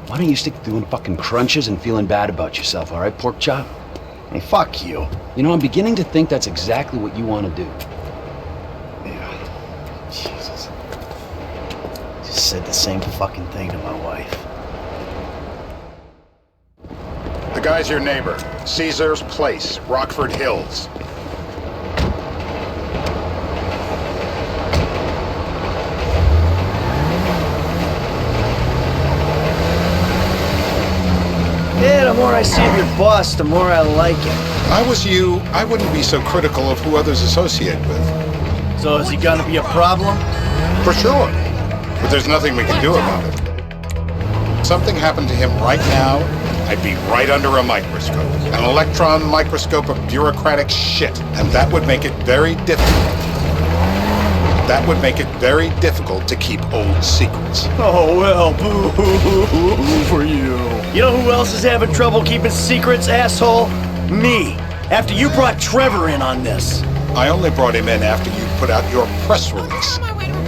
Why don't you stick to doing fucking crunches and feeling bad about yourself, all right, pork chop? Hey, fuck you. You know, I'm beginning to think that's exactly what you want to do. Yeah. Jesus. Just said the same fucking thing to my wife. The guy's your neighbor. Caesar's Place, Rockford Hills. Yeah, the more I see of your boss, the more I like it. If I was you, I wouldn't be so critical of who others associate with. So is he gonna be a problem? For sure. But there's nothing we can do about it. If something happened to him right now, I'd be right under a microscope. An electron microscope of bureaucratic shit. And that would make it very difficult. That would make it very difficult to keep old secrets. Oh, well, boo for you. You know who else is having trouble keeping secrets, asshole? Me. After you brought Trevor in on this. I only brought him in after you put out your press release.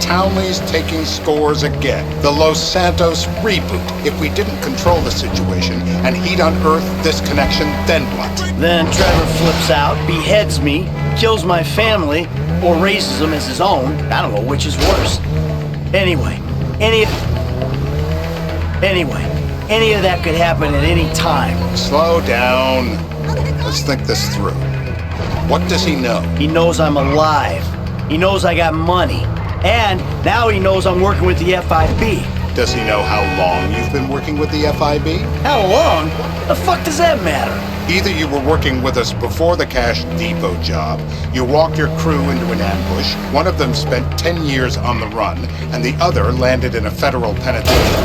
Townley's taking scores again. The Los Santos reboot. If we didn't control the situation and he'd unearthed this connection, then what? Then Trevor flips out, beheads me, kills my family, or raises them as his own. I don't know which is worse. Anyway, any of that could happen at any time. Slow down. Let's think this through. What does he know? He knows I'm alive. He knows I got money. And now he knows I'm working with the FIB. Does he know how long you've been working with the FIB? How long? The fuck does that matter? Either you were working with us before the Cash Depot job, you walked your crew into an ambush, one of them spent 10 years on the run, and the other landed in a federal penitentiary.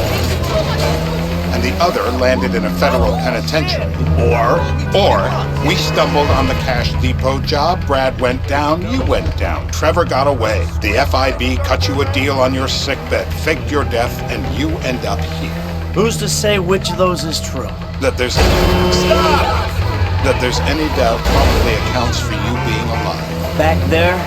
Or we stumbled on the Cash Depot job, Brad went down, you went down, Trevor got away. The FIB cut you a deal on your sickbed, faked your death, and you end up here. Who's to say which of those is true? That there's any doubt probably accounts for you being alive. Back there,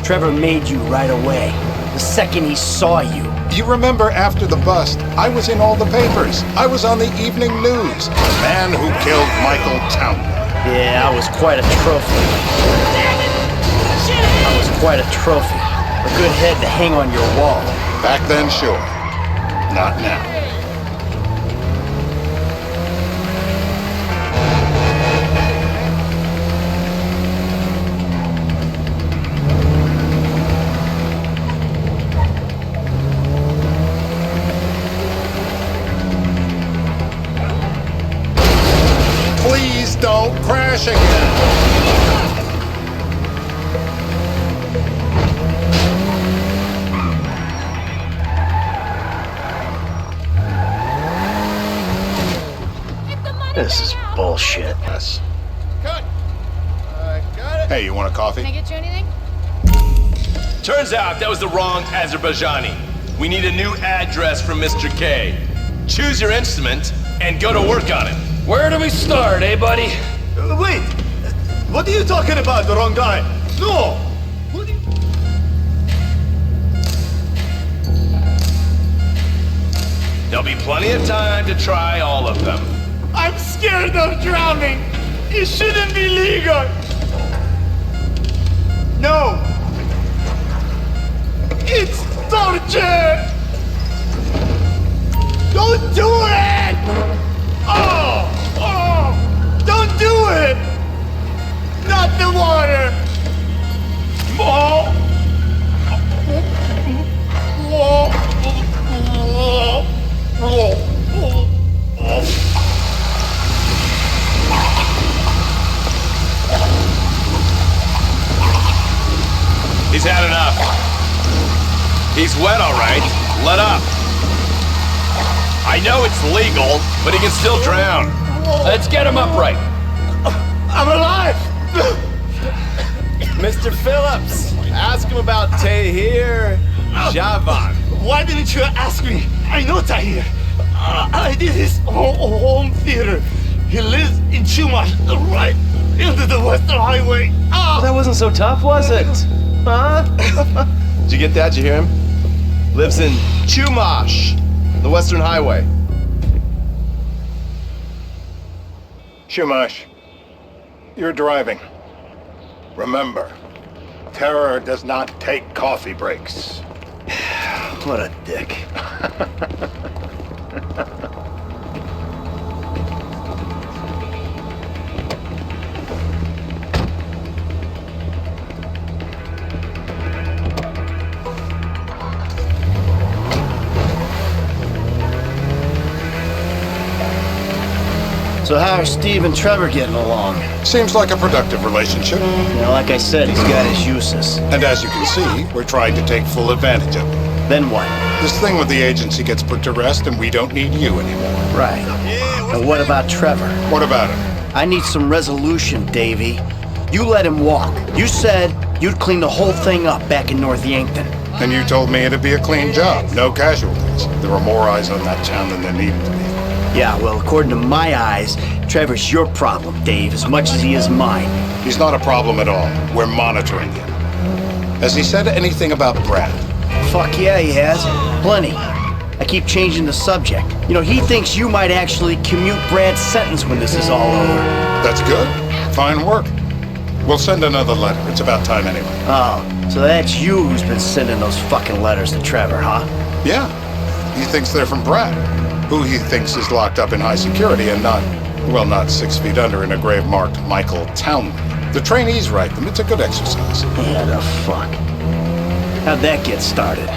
Trevor made you right away. The second he saw you. You remember after the bust, I was in all the papers. I was on the evening news. The man who killed Michael Townley. Yeah, I was quite a trophy. A good head to hang on your wall. Back then, sure. Not now. Please don't crash again. This is bullshit. Yes. Cut. Got it. Hey, you want a coffee? Can I get you anything? Turns out that was the wrong Azerbaijani. We need a new address from Mr. K. Choose your instrument and go to work on it. Where do we start, eh, buddy? Wait! What are you talking about? The wrong guy? No! What are you... There'll be plenty of time to try all of them. I'm scared of drowning! It shouldn't be legal! No! It's torture! Don't do it! Oh! Oh! Don't do it! Not the water! Oh! He's had enough. He's wet, all right. Let up. I know it's legal, but he can still drown. Let's get him upright. I'm alive! Mr. Phillips, ask him about Tahir Javan. Why didn't you ask me? I know Tahir. I did his home theater. He lives in Chumash, right into the Western Highway. That wasn't so tough, was it? Huh? Did you get that? Did you hear him? Lives in Chumash, the Western Highway. Shumash, you're driving. Remember, terror does not take coffee breaks. What a dick. So how are Steve and Trevor getting along? Seems like a productive relationship. Like I said, he's got his uses. And as you can see, we're trying to take full advantage of it. Then what? This thing with the agency gets put to rest and we don't need you anymore. Right. And what about Trevor? What about it? I need some resolution, Davey. You let him walk. You said you'd clean the whole thing up back in North Yankton. And you told me it'd be a clean job, no casualties. There were more eyes on that town than there needed to be. Yeah, well, according to my eyes, Trevor's your problem, Dave, as much as he is mine. He's not a problem at all. We're monitoring him. Has he said anything about Brad? Fuck yeah, he has. Plenty. I keep changing the subject. He thinks you might actually commute Brad's sentence when this is all over. That's good. Fine work. We'll send another letter. It's about time anyway. Oh, so that's you who's been sending those fucking letters to Trevor, huh? Yeah. He thinks they're from Brad, who he thinks is locked up in high security and not 6 feet under in a grave marked Michael Townley. The trainees write them. It's a good exercise. Yeah, the fuck. How'd that get started?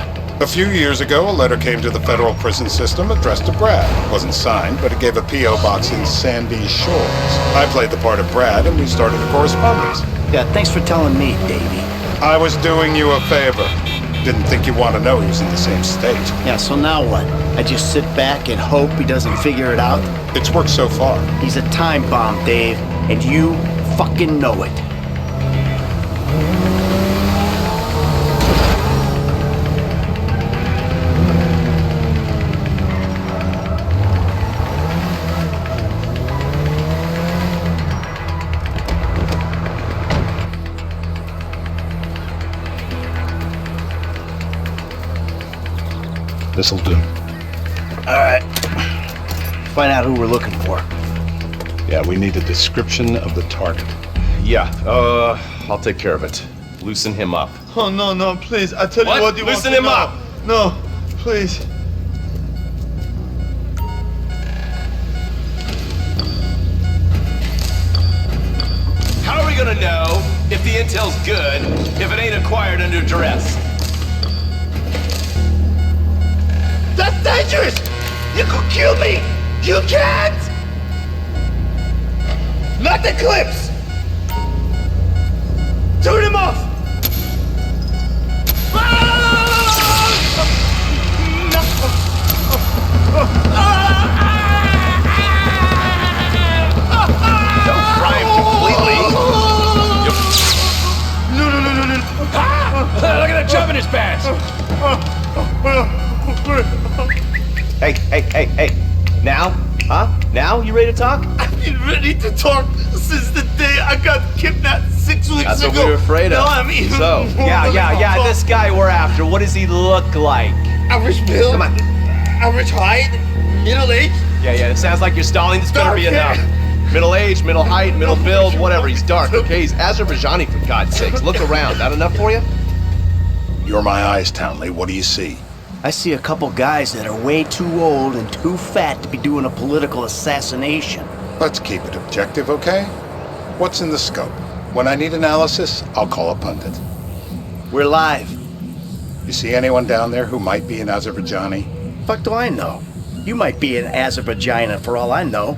A few years ago, a letter came to the federal prison system addressed to Brad. It wasn't signed, but it gave a P.O. box in Sandy Shores. I played the part of Brad, and we started a correspondence. Yeah, thanks for telling me, Davey. I was doing you a favor. Didn't think you'd want to know he was in the same state. Yeah, so now what? I just sit back and hope he doesn't figure it out? It's worked so far. He's a time bomb, Dave, and you fucking know it. This'll do. All right. Find out who we're looking for. Yeah, we need a description of the target. Yeah, I'll take care of it. Loosen him up. Oh, no, please. I tell What? you what you Loosen want him to up. know. No, please. How are we gonna know if the intel's good if it ain't acquired under duress? That's dangerous! You could kill me! You can't! Not the clips! Turn him off! Don't fry him completely. No. Look at the jump in his pants. Hey. Now? Huh? Now? You ready to talk? I've been ready to talk since the day I got kidnapped 6 weeks That's ago. what we were afraid of. No, I mean, So, yeah, this guy we're after, what does he look like? Average build. Come on. Average height. Middle age. Yeah, it sounds like you're stalling. This better be Dark enough. hair. Middle age, middle height, middle build, whatever. He's dark, okay? He's Azerbaijani, for God's sakes. Look around. That enough for you? You're my eyes, Townley. What do you see? I see a couple guys that are way too old and too fat to be doing a political assassination. Let's keep it objective, okay? What's in the scope? When I need analysis, I'll call a pundit. We're live. You see anyone down there who might be an Azerbaijani? Fuck do I know? You might be an Azerbaijan for all I know.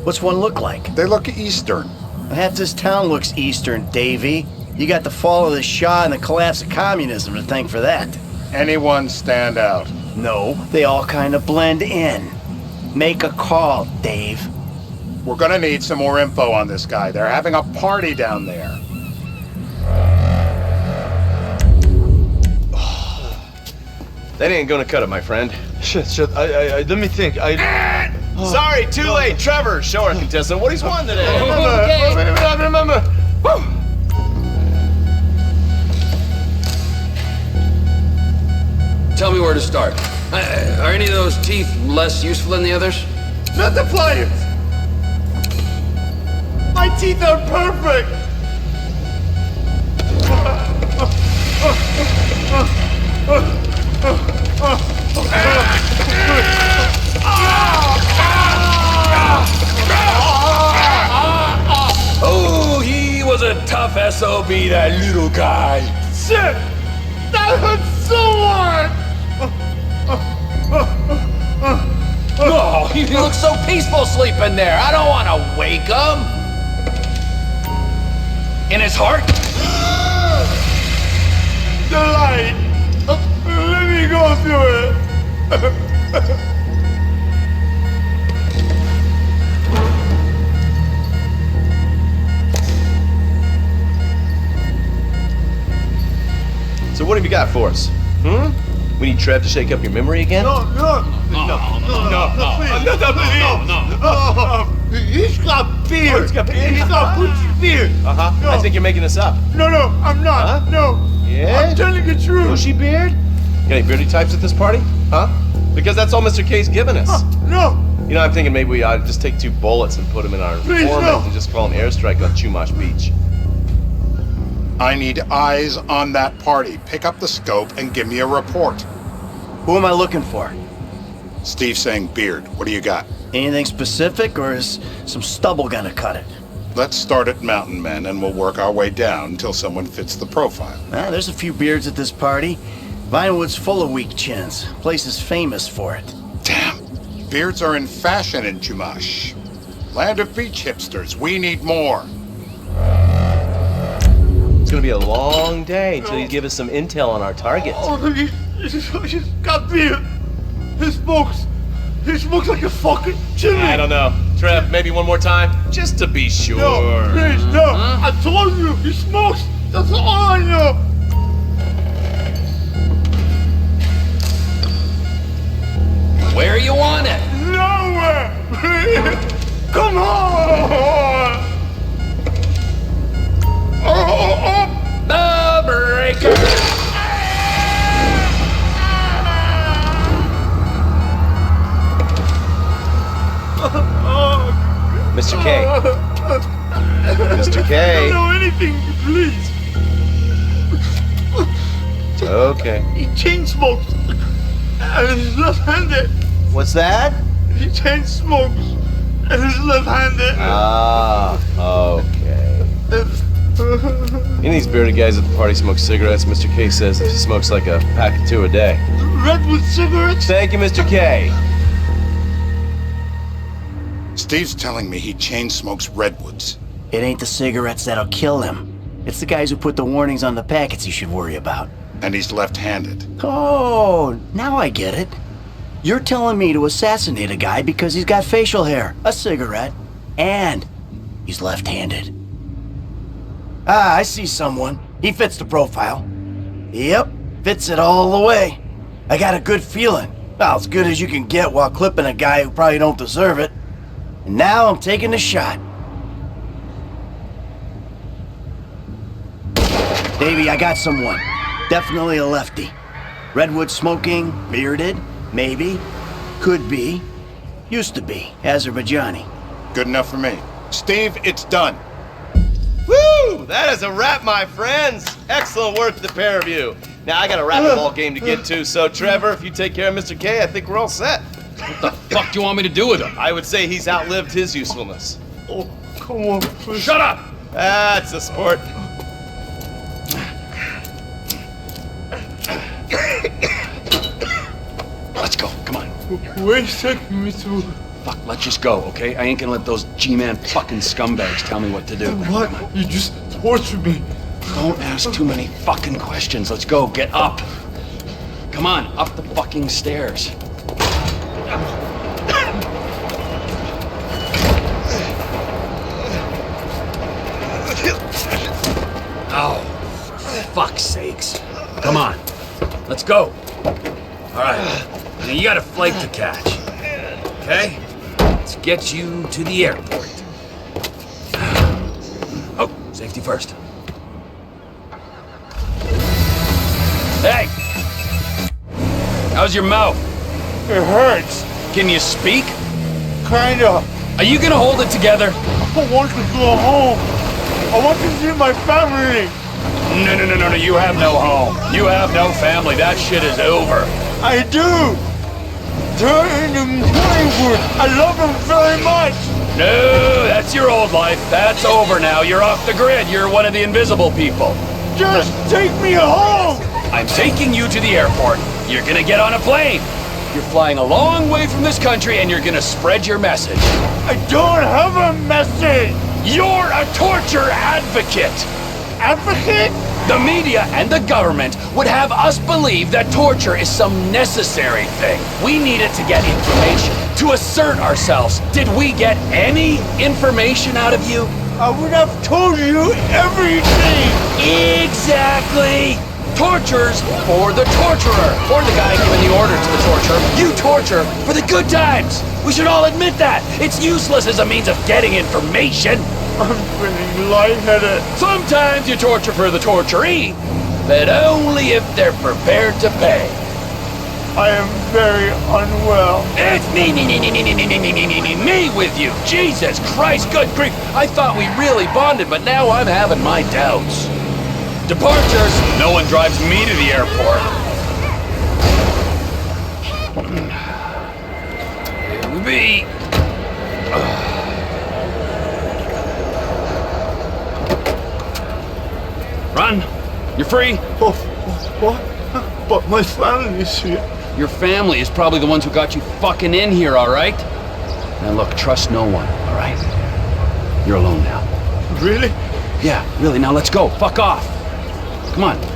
What's one look like? They look Eastern. Half this town looks Eastern, Davey. You got the fall of the Shah and the collapse of communism to thank for that. Anyone stand out? No, they all kind of blend in. Make a call, Dave. We're gonna need some more info on this guy. They're having a party down there. That ain't gonna cut it, my friend. Shit. I let me think. Sorry, too late. Trevor, show our contestant what he's won today. Remember. Woo. Tell me where to start. Are any of those teeth less useful than the others? Not the pliers. My teeth are perfect! Oh, he was a tough SOB, that little guy. Shit! That hurts so hard! Oh, he looks so peaceful sleeping there. I don't want to wake him. In his heart? The light! Let me go through it! So what have you got for us? We need Trev to shake up your memory again? No, please! He's got beer! He's got beer. He's got Gucci beer! Uh-huh. I think you're making this up. No, I'm not! Huh? No! Yeah? I'm telling the truth! Bushy beard? Got any beardy types at this party? Huh? Because that's all Mr. K's given us. No! You know, I'm thinking maybe we ought to just take 2 bullets and put them in our Please, informant no. and just call an airstrike on Chumash Beach. I need eyes on that party. Pick up the scope and give me a report. Who am I looking for? Steve's saying beard. What do you got? Anything specific, or is some stubble gonna cut it? Let's start at Mountain Men and we'll work our way down until someone fits the profile. There's a few beards at this party. Vinewood's full of weak chins. Place is famous for it. Damn. Beards are in fashion in Chumash. Land of beach hipsters. We need more. It's gonna be a long day until you give us some intel on our target. Oh, he's got beer! He smokes like a fucking chimney! I don't know. Trev, maybe one more time? Just to be sure. No, please, no! I told you, he smokes! That's all I know! Where you want it? Nowhere! Come on! The breaker. Mr. K. Mr. K. I don't know anything, please. Okay. He chain smokes. And he's left-handed. What's that? He chain smokes. And he's left-handed. Ah, okay. Any of these bearded guys at the party smoke cigarettes. Mr. K says that he smokes like a pack of 2 a day. Redwood cigarettes? Thank you, Mr. K. Steve's telling me he chain smokes redwoods. It ain't the cigarettes that'll kill him. It's the guys who put the warnings on the packets you should worry about. And he's left-handed. Oh, now I get it. You're telling me to assassinate a guy because he's got facial hair, a cigarette, and he's left-handed. Ah, I see someone. He fits the profile. Yep, fits it all the way. I got a good feeling. Well, as good as you can get while clipping a guy who probably don't deserve it. And now I'm taking the shot. Davey, I got someone. Definitely a lefty. Redwood smoking, bearded, maybe, could be, used to be, Azerbaijani. Good enough for me. Steve, it's done. Woo! That is a wrap, my friends. Excellent work, the pair of you. Now, I got a racquetball game to get to, so Trevor, if you take care of Mr. K, I think we're all set. What the fuck do you want me to do with him? I would say he's outlived his usefulness. Oh, come on, please. Shut up! That's a sport. Let's go. Come on. Where you taking me to? Fuck, let's just go, okay? I ain't gonna let those G-Man fucking scumbags tell me what to do. What? You just tortured me. Don't ask too many fucking questions. Let's go. Get up. Come on, up the fucking stairs. Oh, for fuck's sakes. Come on. Let's go. All right. Now you got a flight to catch. Okay? Let's get you to the airport. Oh, safety first. Hey! How's your mouth? It hurts. Can you speak? Kinda. Are you gonna hold it together? I want to go home. I want to see my family. No, you have no home. You have no family. That shit is over. I do. They're in the Hollywood. I love them very much. No, that's your old life. That's over now. You're off the grid. You're one of the invisible people. Just take me home. I'm taking you to the airport. You're gonna get on a plane. You're flying a long way from this country and you're gonna spread your message. I don't have a message. You're a torture advocate. Advocate? The media and the government would have us believe that torture is some necessary thing. We need it to get information, to assert ourselves. Did we get any information out of you? I would have told you everything. Exactly! Torture's for the torturer, or the guy giving the order to the torturer. You torture for the good times. We should all admit that. It's useless as a means of getting information. I'm feeling lightheaded. Sometimes you torture for the torturee, but only if they're prepared to pay. I am very unwell. It's me with you. Jesus Christ, good grief. I thought we really bonded, but now I'm having my doubts. Departures. No one drives me to the airport. It would be... Run. You're free. Oh, what? But my family is here. Your family is probably the ones who got you fucking in here, all right? Now look, trust no one, all right? You're alone now. Really? Yeah, really. Now let's go. Fuck off. Come on.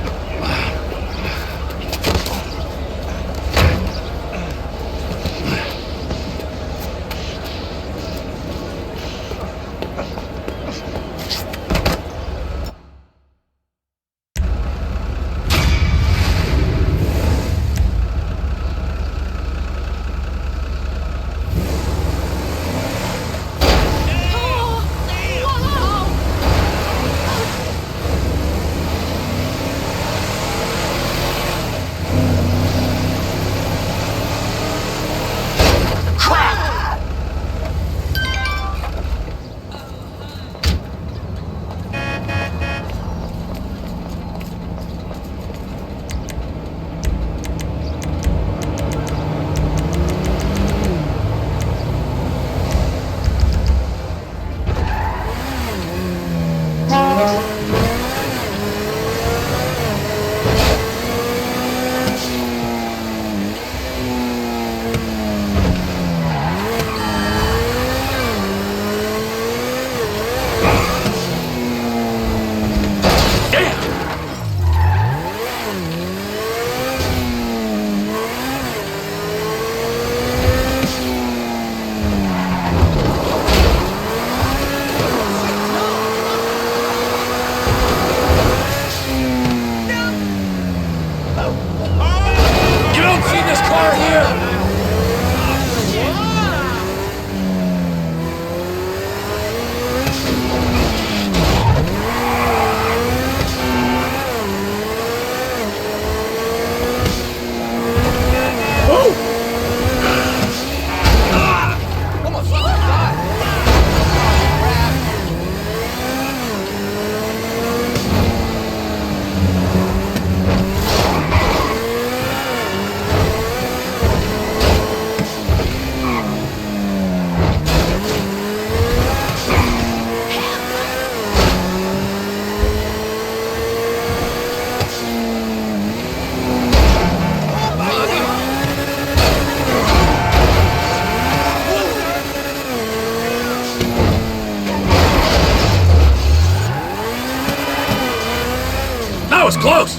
was close!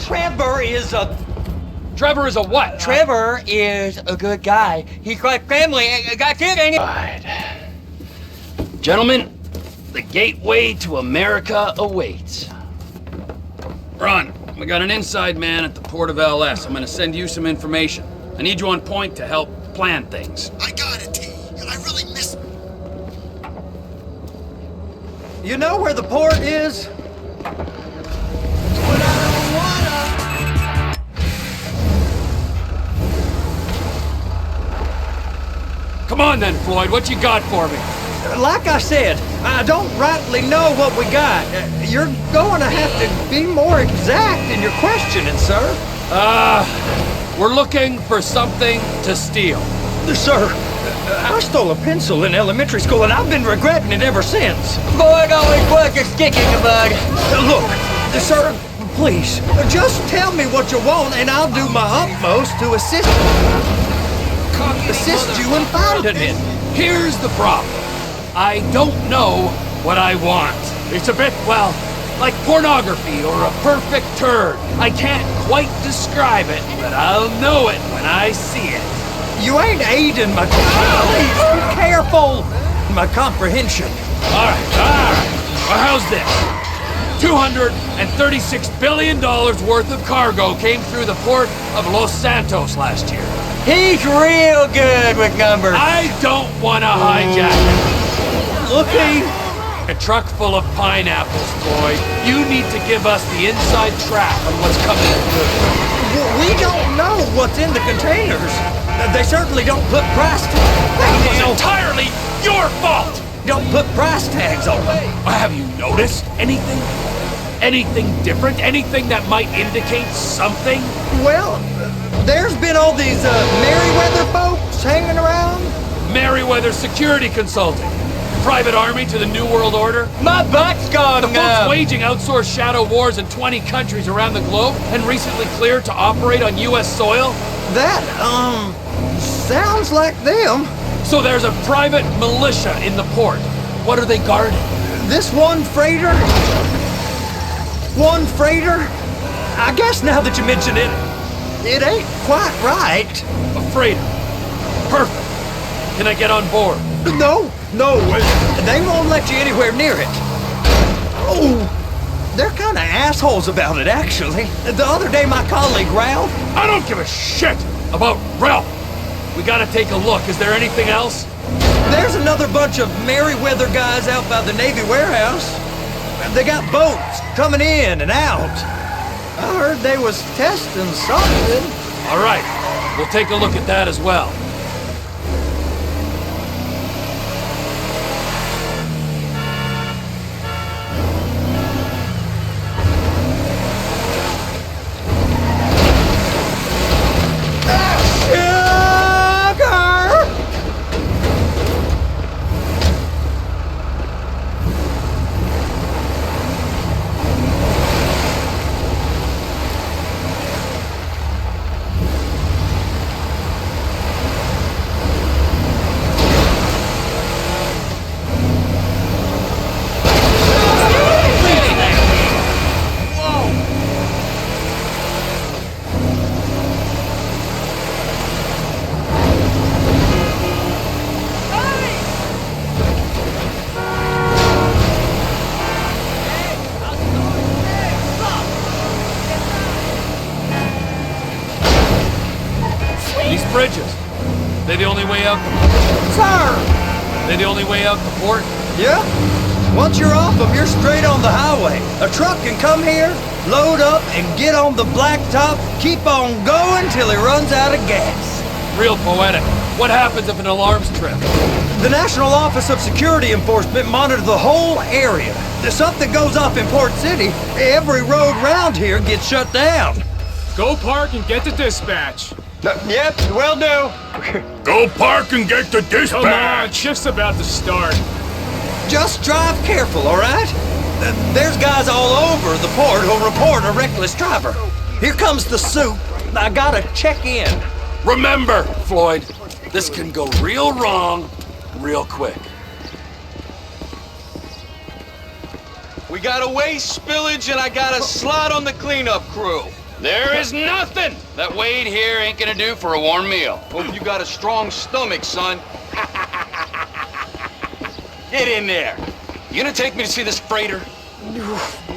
Trevor is a... Trevor is a what? Trevor is a good guy. He's got family. Got it, ain't it? Right. Gentlemen, the gateway to America awaits. Ron, we got an inside man at the port of LS. I'm gonna send you some information. I need you on point to help plan things. I got it, T. I really miss... You know where the port is? Come on then, Floyd, what you got for me? Like I said, I don't rightly know what we got. You're going to have to be more exact in your questioning, sir. We're looking for something to steal. Sir, I stole a pencil in elementary school and I've been regretting it ever since. Boy, always worth a stick in the mud. Look, sir, please, just tell me what you want and I'll do my utmost to assist you in finding it. Here's the problem. I don't know what I want. It's a bit, well, like pornography or a perfect turd. I can't quite describe it, but I'll know it when I see it. You ain't aiding my... Please, be careful! My comprehension. All right. Well, how's this? $236 billion worth of cargo came through the port of Los Santos last year. He's real good with numbers. I don't want to hijack it. Looking. A truck full of pineapples, Floyd. You need to give us the inside track on what's coming through. We don't know what's in the containers. They certainly don't put price tags. That was entirely your fault! Don't put price tags on them. Have you noticed anything? Anything different? Anything that might indicate something? Well, there's been all these Merryweather folks hanging around. Merryweather Security Consulting. Private army to the New World Order. My butt's gone The folks waging outsourced shadow wars in 20 countries around the globe and recently cleared to operate on U.S. soil. That, sounds like them. So there's a private militia in the port. What are they guarding? This one freighter? I guess now that you mention it, it ain't quite right. A freighter. Perfect. Can I get on board? No, they won't let you anywhere near it. Oh, they're kind of assholes about it, actually. The other day, my colleague, Ralph... I don't give a shit about Ralph. We gotta take a look. Is there anything else? There's another bunch of Merryweather guys out by the Navy warehouse. They got boats coming in and out. I heard they was testing something. All right, we'll take a look at that as well. Bridges. They the only way out? Sir! They the only way out the port? Yeah. Once you're off them, you're straight on the highway. A truck can come here, load up, and get on the blacktop, keep on going till he runs out of gas. Real poetic. What happens if an alarm's tripped? The National Office of Security Enforcement monitors the whole area. If something goes off in Port City, every road round here gets shut down. Go park and get the dispatch. Yep, will do. Go park and get the dispatch! Come on, shift's about to start. Just drive careful, all right? There's guys all over the port who'll report a reckless driver. Here comes the soup. I gotta check in. Remember, Floyd, this can go real wrong real quick. We got a waste spillage and I got a slot on the cleanup crew. There is nothing that Wade here ain't gonna do for a warm meal. Hope you got a strong stomach, son. Get in there. You gonna take me to see this freighter?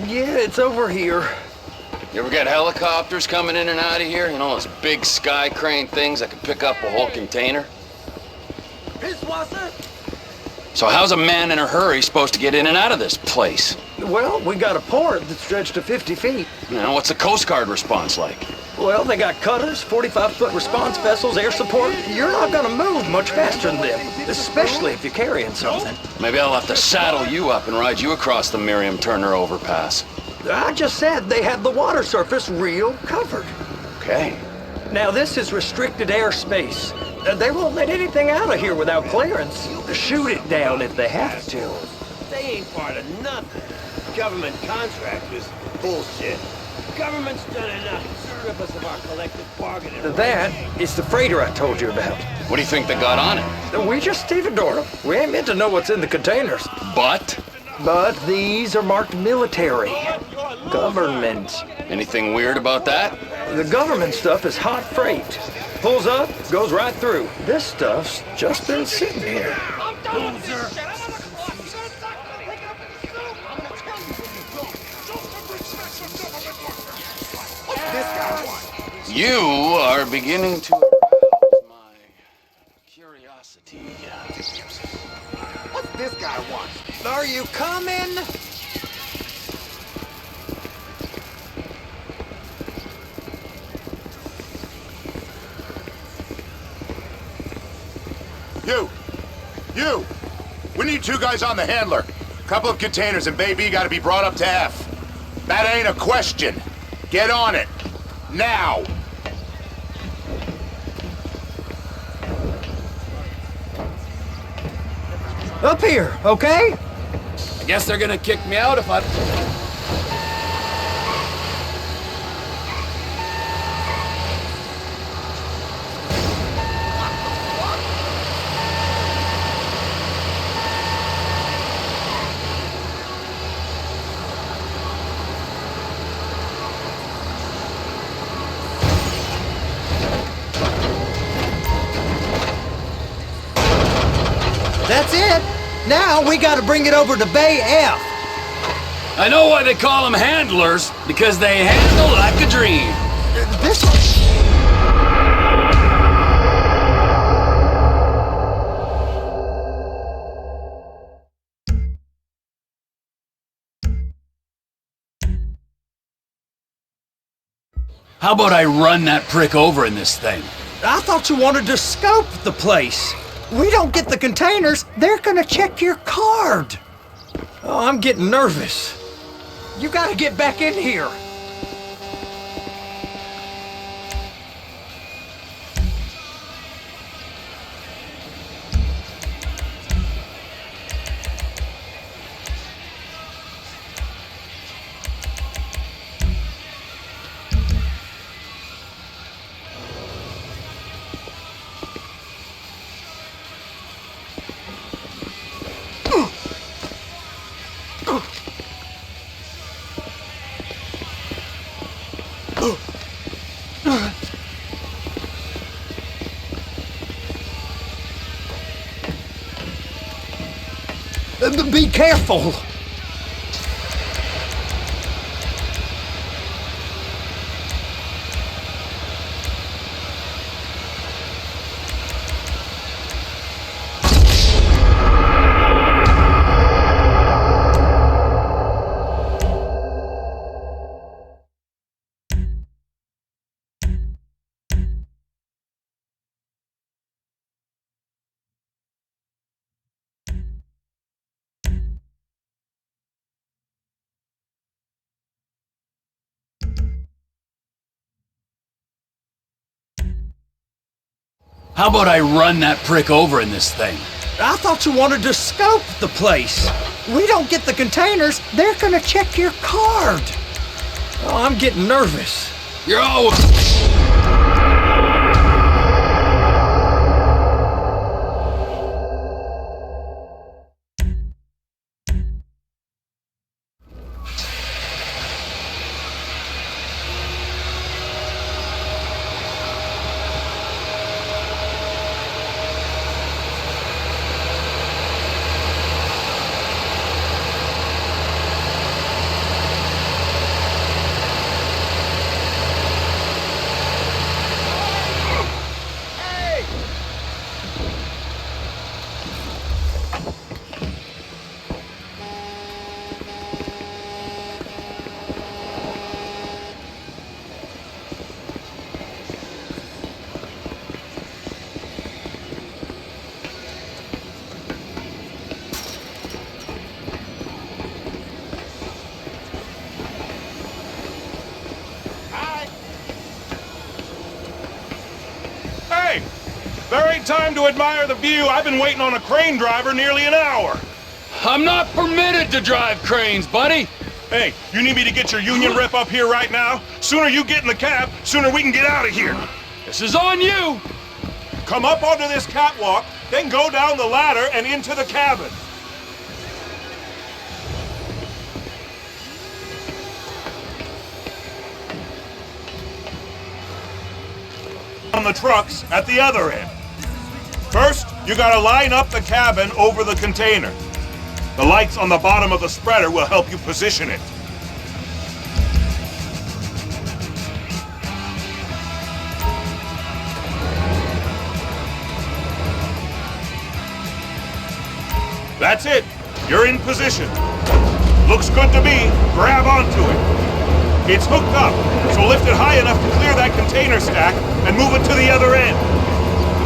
Yeah, it's over here. You ever get helicopters coming in and out of here? You know, those big sky crane things that can pick up a whole container? So how's a man in a hurry supposed to get in and out of this place? Well, we got a port that stretched to 50 feet. Now, what's the Coast Guard response like? Well, they got cutters, 45-foot response vessels, air support. You're not gonna move much faster than them, especially if you're carrying something. Maybe I'll have to saddle you up and ride you across the Miriam Turner overpass. I just said they had the water surface real covered. Okay. Now, this is restricted airspace. They won't let anything out of here without clearance. Shoot it down if they have to. They ain't part of nothing. Government contractors, bullshit. Government's done enough to strip us of our collective bargaining rights. That is the freighter I told you about. What do you think they got on it? We just stevedored them. We ain't meant to know what's in the containers. But these are marked military. Government. anything weird about that? The government stuff is hot freight. Pulls up, goes right through. This stuff's just been sitting here. You are beginning to arouse my curiosity. What's this guy want? Are you coming? You! We need 2 guys on the handler. Couple of containers and Baby gotta be brought up to F. That ain't a question. Get on it. Now! Up here, okay? I guess they're gonna kick me out if I... That's it. Now we gotta bring it over to Bay F. I know why they call them handlers, because they handle like a dream. This... How about I run that prick over in this thing? I thought you wanted to scope the place. We don't get the containers, they're gonna check your card. Oh, I'm getting nervous. You gotta get back in here. Be careful! How about I run that prick over in this thing? I thought you wanted to scope the place. We don't get the containers, they're gonna check your card. Oh, I'm getting nervous. You're all... Hey! There ain't time to admire the view. I've been waiting on a crane driver nearly an hour. I'm not permitted to drive cranes, buddy. Hey, you need me to get your union rep up here right now? Sooner you get in the cab, sooner we can get out of here. This is on you. Come up onto this catwalk, then go down the ladder and into the cabin. On the trucks at the other end. First, you gotta line up the cabin over the container. The lights on the bottom of the spreader will help you position it. That's it. You're in position. Looks good to me. Grab onto it. It's hooked up, so lift it high enough to clear that container stack and move it to the other end.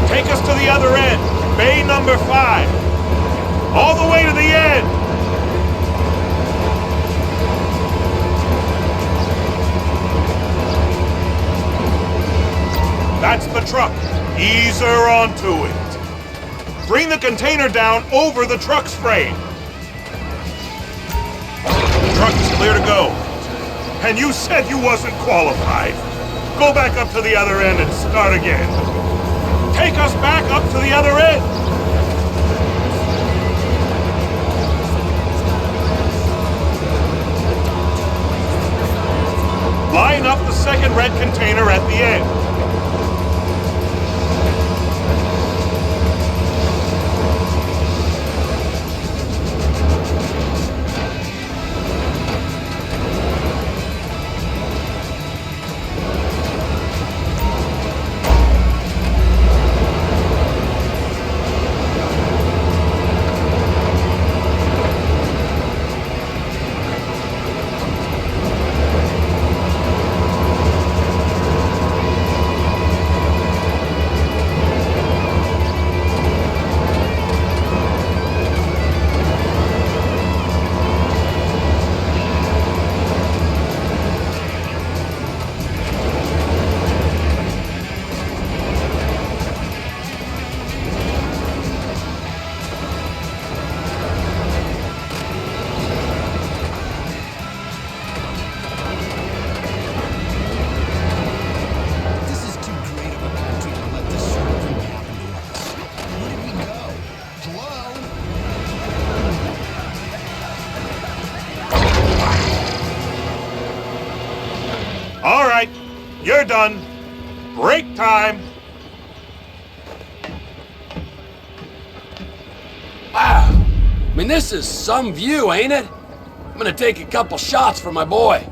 Take us to the other end, bay number 5. All the way to the end. That's the truck. Ease her onto it. Bring the container down over the truck's frame. The truck is clear to go. And you said you wasn't qualified. Go back up to the other end and start again. Take us back up to the other end. Line up the second red container at the end. All right, you're done. Break time. Wow. I mean, this is some view, ain't it? I'm gonna take a couple shots for my boy.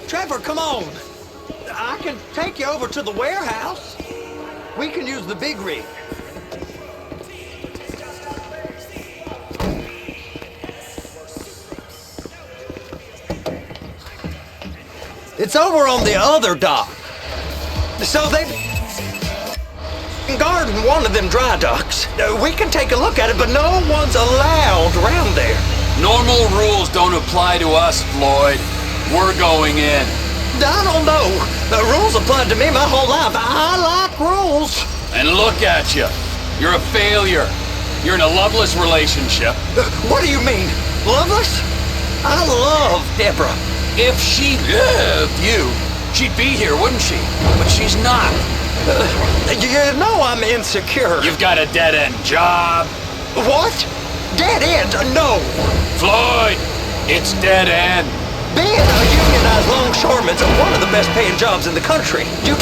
Trevor, come on. I can take you over to the warehouse. We can use the big rig. It's over on the other dock. So they can guard in one of them dry docks. We can take a look at it, but no one's allowed around there. Normal rules don't apply to us, Floyd. We're going in. I don't know. The rules applied to me my whole life. I like rules. And look at you. You're a failure. You're in a loveless relationship. What do you mean? Loveless? I love Deborah. If she loved you, she'd be here, wouldn't she? But she's not. You know I'm insecure. You've got a dead-end job. What? Dead end? No. Floyd, it's dead end. Being a unionized longshoreman's one of the best paying jobs in the country. You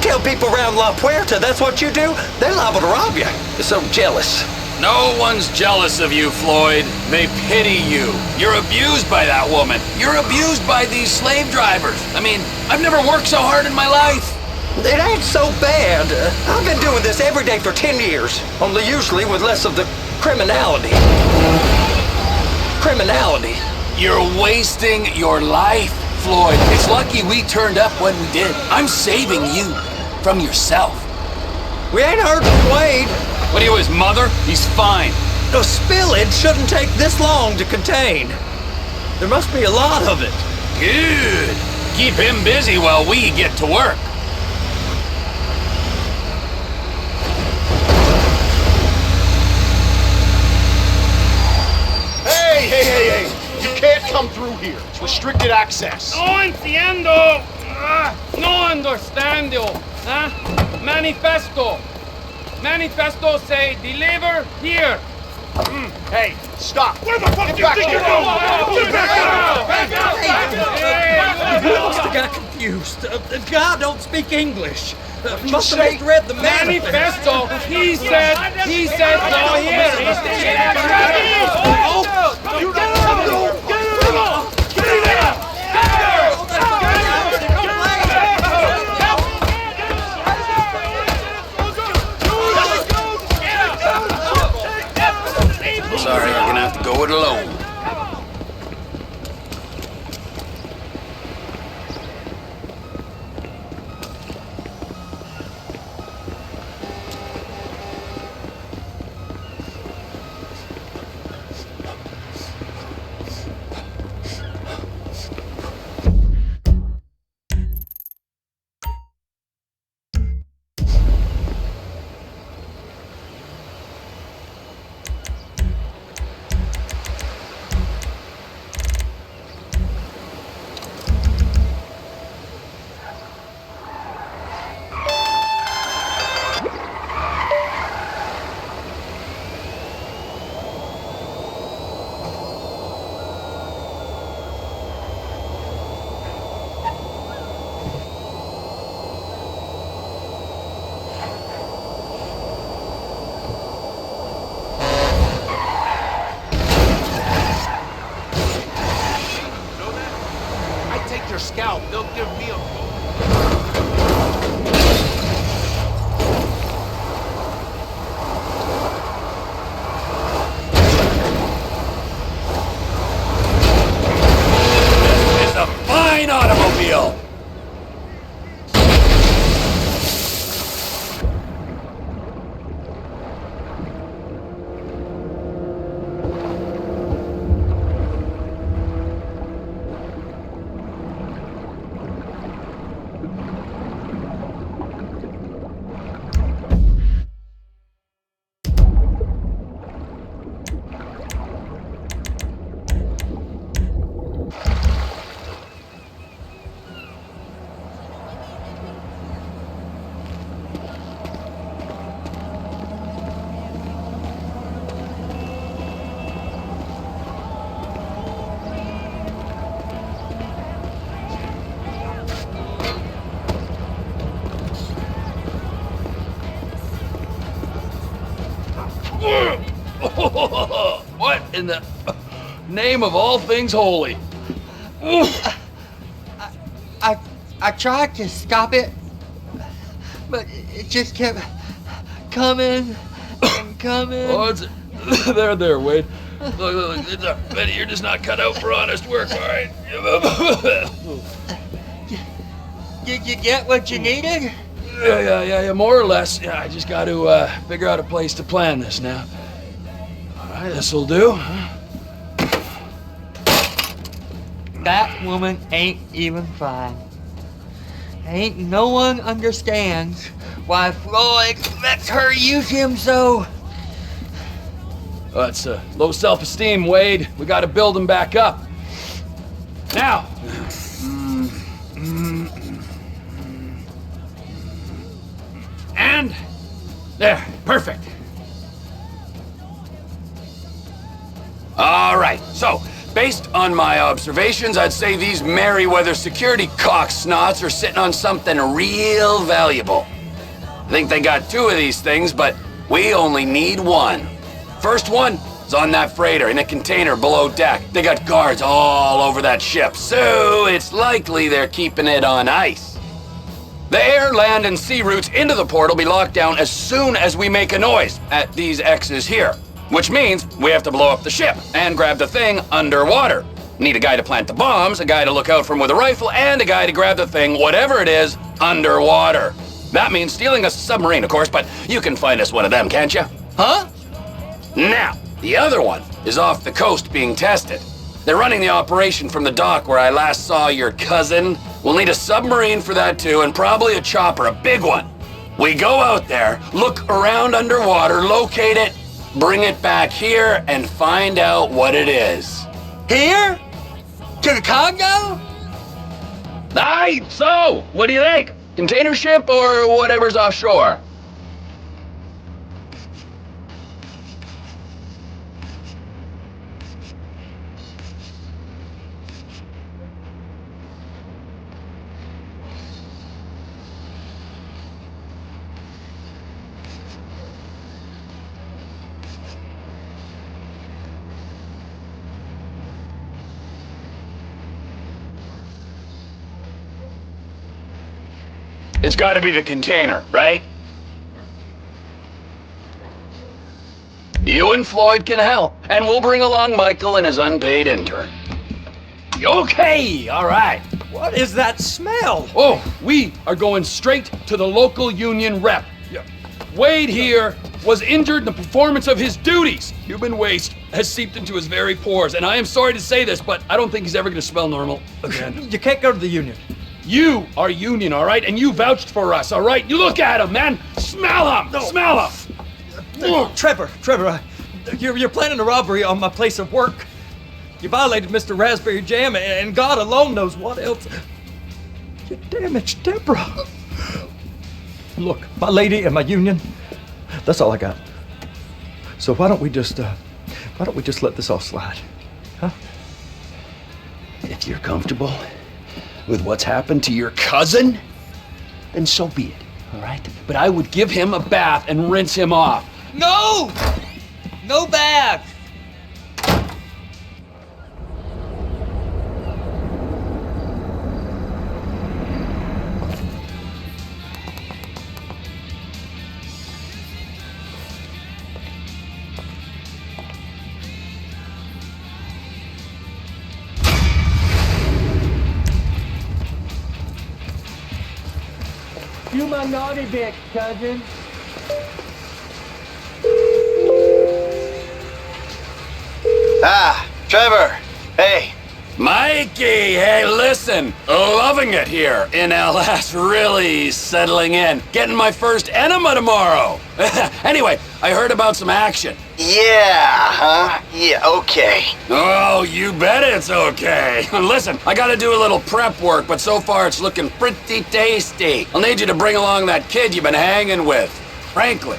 tell people around La Puerta that's what you do, they're liable to rob you. They're so jealous. No one's jealous of you, Floyd. They pity you. You're abused by that woman. You're abused by these slave drivers. I mean, I've never worked so hard in my life. It ain't so bad. I've been doing this every day for 10 years, only usually with less of the criminality. You're wasting your life, Floyd. It's lucky we turned up when we did. I'm saving you from yourself. We ain't heard from Wade. What are you, his mother? He's fine. A spillage shouldn't take this long to contain. There must be a lot of it. Good. Keep him busy while we get to work. Hey! You can't come through here. It's restricted access. No entiendo. No understando. Manifesto. Manifesto say deliver here. Hey, stop. Where the fuck do you think you're going? Back out! He must have got confused. The guy don't speak English. Must have misread the manifesto. He said go here. Sorry, I'm gonna have to go it alone. Your scalp, they'll give me a This is a fine automobile. What in the name of all things holy? I tried to stop it, but it just kept coming and coming. Oh, it's there, Wade. Look, Benny, you're just not cut out for honest work, all right? Did you get what you needed? Yeah, more or less. Yeah, I just got to figure out a place to plan this now. All right, this'll do. That woman ain't even fine. Ain't no one understands why Floyd lets her use him so. It's low self-esteem, Wade. We got to build him back up. Now. And there, perfect. All right, so based on my observations, I'd say these Merryweather security cocksnots are sitting on something real valuable. I think they got 2 of these things, but we only need 1. First one is on that freighter in a container below deck. They got guards all over that ship, so it's likely they're keeping it on ice. The air, land, and sea routes into the port will be locked down as soon as we make a noise at these X's here. Which means we have to blow up the ship and grab the thing underwater. Need a guy to plant the bombs, a guy to look out for him with a rifle, and a guy to grab the thing, whatever it is, underwater. That means stealing a submarine, of course, but you can find us one of them, can't you? Huh? Now, the other one is off the coast being tested. They're running the operation from the dock where I last saw your cousin. We'll need a submarine for that too, and probably a chopper, a big one. We go out there, look around underwater, locate it, bring it back here, and find out what it is. Here? To the Congo? Aye, so, what do you think? Container ship or whatever's offshore? It's gotta be the container, right? You and Floyd can help, and we'll bring along Michael and his unpaid intern. Okay, all right. What is that smell? Oh, we are going straight to the local union rep. Wade here was injured in the performance of his duties. Human waste has seeped into his very pores, and I am sorry to say this, but I don't think he's ever gonna smell normal again. You can't go to the union. You are union, all right? And you vouched for us, all right? You look at him, man. Smell him. No. Smell him. Trevor, you're planning a robbery on my place of work. You violated Mr. Raspberry Jam, and God alone knows what else. You damaged Deborah. Look, my lady and my union, that's all I got. So why don't we just let this all slide, huh? If you're comfortable with what's happened to your cousin, then so be it, all right? But I would give him a bath and rinse him off. No! No bath! You my naughty bitch, cousin. Ah, Trevor. Hey. Mikey, hey, listen. Loving it here in LS, really settling in. Getting my first enema tomorrow. Anyway, I heard about some action. Yeah, huh? Yeah, okay. Oh, you bet it's okay. Listen, I gotta do a little prep work, but so far it's looking pretty tasty. I'll need you to bring along that kid you've been hanging with, Franklin.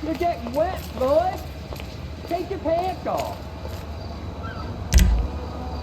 You're getting wet, Floyd. Take your pants off.